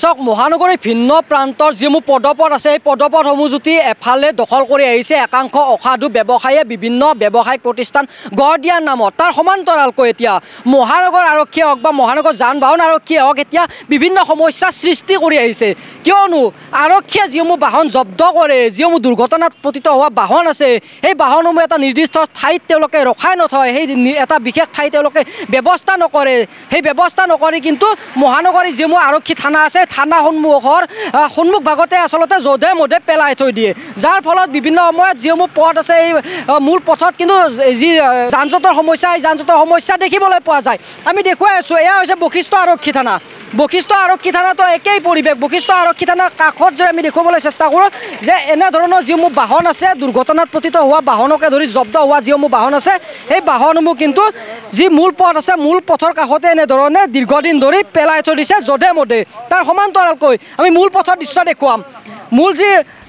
চাওক মহানগৰীৰ ভিন্ন প্ৰান্তৰ যিসমূহ পদপথ আছে এই পদপথসমূহ যদি এফালে দখল কৰি আহিছে একাংশ অসাধু ব্যৱসায়ীয়ে বিভিন্ন ব্যৱসায়িক প্ৰতিষ্ঠান গঢ় দিয়াৰ নামত তাৰ সমান্তৰালকৈ এতিয়া মহানগৰ আৰক্ষীয়ে হওক বা মহানগৰ যান বাহন আৰক্ষীয়ে হওক এতিয়া বিভিন্ন সমস্যাৰ সৃষ্টি কৰি আহিছে কিয়নো আৰক্ষীয়ে যিসমূহ বাহন জব্দ কৰে যিসমূহ দুৰ্ঘটনাত পতিত হোৱা বাহন আছে সেই বাহনসমূহ এটা নিৰ্দিষ্ট ঠাইত তেওঁলোকে ৰখাই নথয় সেই এটা বিশেষ ঠাই তেওঁলোকে ব্যৱস্থা নকৰে সেই ব্যৱস্থা নকৰি কিন্তু মহানগৰীৰ যিসমূহ আৰক্ষী থানা আছে থানাসমূহৰ সন্মুখ ভাগতে আচলতে যধে মধে পেলাই থৈ দিয়ে যাৰ ফলত বিভিন্ন সময়ত যিসমূহ পথ আছে এই মূল পথত কিন্তু যি যান জঁটৰ সমস্যা এই যান জঁটৰ সমস্যা দেখিবলৈ পোৱা যায় আমি দেখুৱাই আছোঁ এয়া হৈছে বশিষ্ঠ আৰক্ষী থানা বশিষ্ঠ আৰক্ষী থানাতো একেই পৰিৱেশ বশিষ্ঠ আৰক্ষী থানাৰ কাষত যদি আমি দেখুৱাবলৈ চেষ্টা কৰোঁ যে এনেধৰণৰ যিসমূহ বাহন আছে দুৰ্ঘটনাত পতিত হোৱা বাহনকে ধৰি জব্দ হোৱা যিসমূহ বাহন আছে সেই বাহনসমূহ কিন্তু যি মূল পথ আছে মূল পথৰ কাষতে এনেধৰণে দীৰ্ঘদিন ধৰি পেলাই থৈ দিছে যধে মধে তাৰ সমান্তৰালকৈ আমি মূল পথৰ দৃশ্য দেখুৱাম মূল যি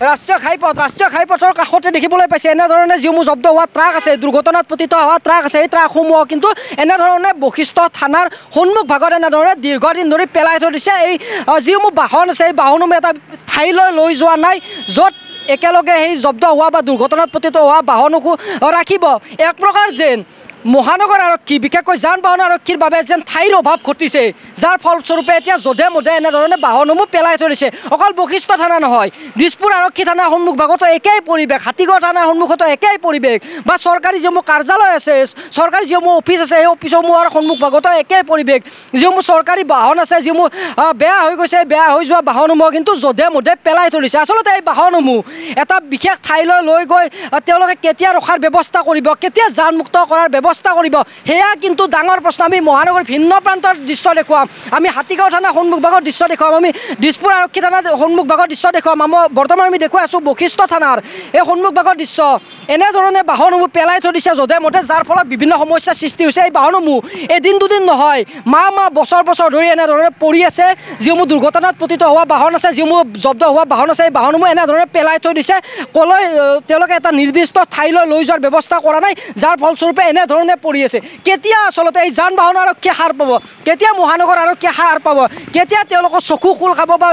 ৰাষ্ট্ৰীয় ঘাইপথৰ কাষতে দেখিবলৈ পাইছে এনেধৰণে যিসমূহ জব্দ হোৱা ট্ৰাক আছে দুৰ্ঘটনাত পতিত হোৱা ট্ৰাক আছে এই ট্ৰাকসমূহ কিন্তু এনেধৰণে বশিষ্ঠ থানাৰ সন্মুখ ভাগত এনেধৰণে দীৰ্ঘদিন ধৰি পেলাই থৈ দিছে এই যিসমূহ বাহন আছে এই বাহনসমূহ এটা ঠাইলৈ লৈ যোৱা নাই য'ত একেলগে সেই জব্দ হোৱা বা দুৰ্ঘটনাত পতিত হোৱা বাহনকো ৰাখিব এক প্ৰকাৰ যেন মহানগৰ আৰক্ষী বিশেষকৈ যান বাহন আৰক্ষীৰ বাবে যেন ঠাইৰ অভাৱ ঘটিছে যাৰ ফলস্বৰূপে এতিয়া যধে মধে এনেধৰণে বাহনসমূহ পেলাই থৈ দিছে অকল বশিষ্ঠ থানা নহয় দিছপুৰ আৰক্ষী থানাৰ সন্মুখ ভাগতো একেই পৰিৱেশ হাতীগড় থানাৰ সন্মুখতো একেই পৰিৱেশ বা চৰকাৰী যিসমূহ কাৰ্যালয় আছে চৰকাৰী যিসমূহ অফিচ আছে সেই অফিচসমূহৰ সন্মুখ ভাগতো একেই পৰিৱেশ যিসমূহ চৰকাৰী বাহন আছে যিসমূহ বেয়া হৈ গৈছে বেয়া হৈ যোৱা বাহনসমূহ কিন্তু যধে মধে পেলাই থৈ দিছে আচলতে এই বাহনসমূহ এটা বিশেষ ঠাইলৈ লৈ গৈ তেওঁলোকে কেতিয়া ৰখাৰ ব্যৱস্থা কৰিব কেতিয়া যানমুক্ত কৰাৰ ব্যৱস্থা কৰিব সেয়া কিন্তু ডাঙৰ প্ৰশ্ন আমি মহানগৰীৰ ভিন্ন প্ৰান্তৰ দৃশ্য দেখুৱাম আমি হাতীগাঁও থানা সন্মুখ ভাগৰ দৃশ্য দেখুৱাম আমি দিছপুৰ আৰক্ষী থানাৰ সন্মুখ ভাগৰ দৃশ্য দেখুৱাম বৰ্তমান আমি দেখুৱাই আছোঁ বশিষ্ঠ থানাৰ এই সন্মুখ ভাগৰ দৃশ্য এনেধৰণে বাহনসমূহ পেলাই থৈ দিছে যধে মধে যাৰ ফলত বিভিন্ন সমস্যাৰ সৃষ্টি হৈছে এই বাহনসমূহ এদিন দুদিন নহয় মাহ বছৰ ধৰি এনেধৰণে পৰি আছে যিসমূহ দুৰ্ঘটনাত পতিত হোৱা বাহন আছে যিসমূহ জব্দ হোৱা বাহন আছে এই বাহনসমূহ এনেধৰণে পেলাই থৈ দিছে ক'লৈ তেওঁলোকে এটা নিৰ্দিষ্ট ঠাইলৈ লৈ যোৱাৰ ব্যৱস্থা কৰা নাই যাৰ ফলস্বৰূপে এনেধৰণে পৰি আছে কেতিয়া আচলতে এই যান বাহন আৰক্ষীয়ে সাৰ পাব কেতিয়া মহানগৰ আৰক্ষীয়ে সাৰ পাব কেতিয়া তেওঁলোকৰ চকু খোল খাব বা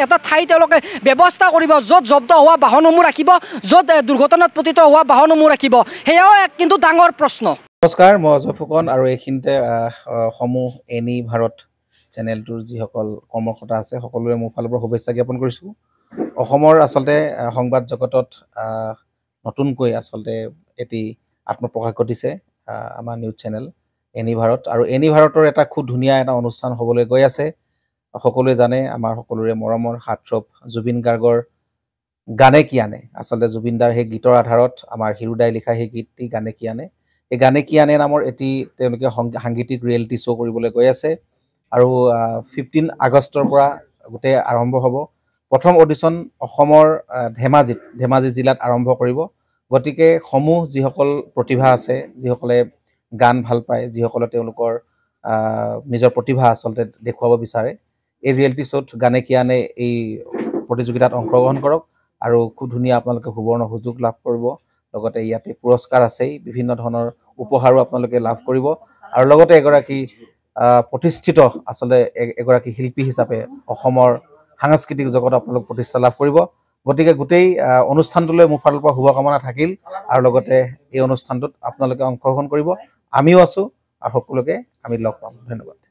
এটা ঠাই তেওঁলোকে ব্যৱস্থা কৰিব য'ত জব্দ হোৱা বাহনসমূহ ৰাখিব য'ত দুৰ্ঘটনাত পতিত হোৱা বাহনসমূহ ৰাখিব সেয়াও এক কিন্তু ডাঙৰ প্ৰশ্ন নমস্কাৰ মই অজয় ফুকন আৰু এইখিনিতে সমূহ এনি ভাৰত চেনেলটোৰ যিসকল কৰ্মকৰ্তা আছে সকলোৰে মোৰ ফালৰ পৰা শুভেচ্ছা জ্ঞাপন কৰিছোঁ অসমৰ আচলতে সংবাদ জগতত নতুনকৈ আচলতে এটি আত্মপ্ৰকাশ ঘটিছে আমাৰ নিউজ চেনেল এনি ভাৰত আৰু এনি ভাৰতৰ এটা খুব ধুনীয়া এটা অনুষ্ঠান হ'বলৈ গৈ আছে সকলোৱে জানে আমাৰ সকলোৰে মৰমৰ হাৰ্টথ্ৰব জুবিন গাৰ্গৰ গানে কি আনে আচলতে জুবিন দাৰ সেই গীতৰ আধাৰত আমাৰ হিৰুদাই লিখা সেই গীতটি গানে কি আনে এই গানে কি আনে নামৰ এটি তেওঁলোকে সাংগীতিক ৰিয়েলিটি শ্ব' কৰিবলৈ গৈ আছে আৰু 15 আগষ্টৰ পৰা গোটেই আৰম্ভ হ'ব প্ৰথম অডিশ্যন অসমৰ ধেমাজি জিলাত আৰম্ভ কৰিব গতিকে সমূহ যিসকল প্ৰতিভা আছে যিসকলে গান ভাল পায় যিসকলে তেওঁলোকৰ নিজৰ প্ৰতিভা আচলতে দেখুৱাব বিচাৰে এই ৰিয়েলিটি শ্ব'ত গানে কি আনে এই প্ৰতিযোগিতাত অংশগ্ৰহণ কৰক আৰু খুব ধুনীয়া আপোনালোকে সুবৰ্ণ সুযোগ লাভ কৰিব লগতে ইয়াতে পুৰস্কাৰ আছেই বিভিন্ন ধৰণৰ উপহাৰো আপোনালোকে লাভ কৰিব আৰু লগতে এগৰাকী প্ৰতিষ্ঠিত আচলতে এগৰাকী শিল্পী হিচাপে অসমৰ সাংস্কৃতিক জগতত আপোনালোক প্ৰতিষ্ঠা লাভ কৰিব গতিকে গোটেই অনুষ্ঠানটোলৈ মোৰ ফালৰ পৰা শুভকামনা থাকিল আৰু লগতে এই অনুষ্ঠানটোত আপোনালোকে অংশগ্ৰহণ কৰিব আমিও আছোঁ আৰু সকলোকে আমি লগ পাম ধন্যবাদ